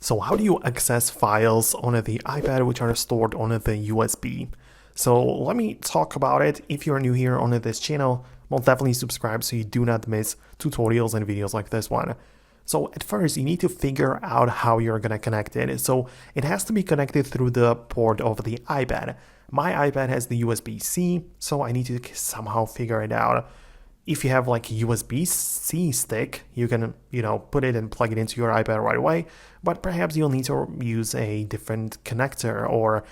So how do you access files on the iPad which are stored on the USB? So let me talk about it. If you're new here on this channel, well, definitely subscribe so you do not miss tutorials and videos like this one. So at first, you need to figure out how you're going to connect it. So it has to be connected through the port of the iPad. My iPad has the USB-C, so I need to somehow figure it out. If you have like a USB-C stick, you can, put it and plug it into your iPad right away, but perhaps you'll need to use a different connector or,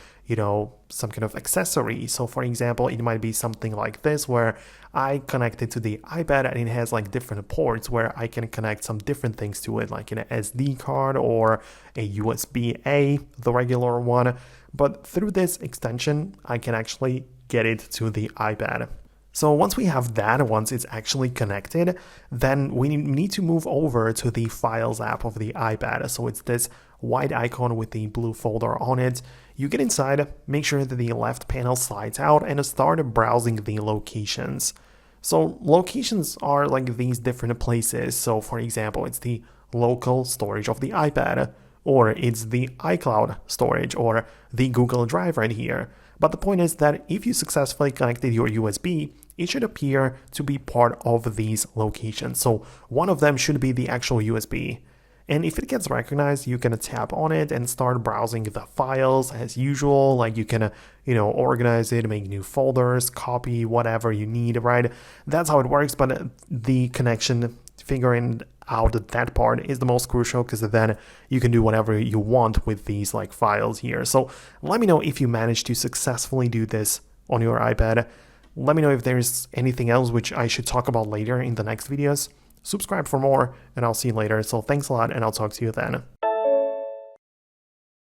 some kind of accessory. So for example, it might be something like this where I connect it to the iPad and it has like different ports where I can connect some different things to it, like an SD card or a USB-A, the regular one. But through this extension, I can actually get it to the iPad. So once we have that, once it's actually connected, then we need to move over to the Files app of the iPad. So it's this white icon with the blue folder on it. You get inside, make sure that the left panel slides out and start browsing the locations. So locations are like these different places. So for example, it's the local storage of the iPad, or it's the iCloud storage, or the Google Drive right here. But the point is that if you successfully connected your USB, it should appear to be part of these locations. So one of them should be the actual USB. And if it gets recognized, you can tap on it and start browsing the files as usual. Like you can, organize it, make new folders, copy whatever you need, right? That's how it works. But the connection, figuring out that part is the most crucial, because then you can do whatever you want with these like files here. So let me know if you managed to successfully do this on your iPad. Let me know if there's anything else which I should talk about later in the next videos. Subscribe for more, and I'll see you later. So thanks a lot, and I'll talk to you then.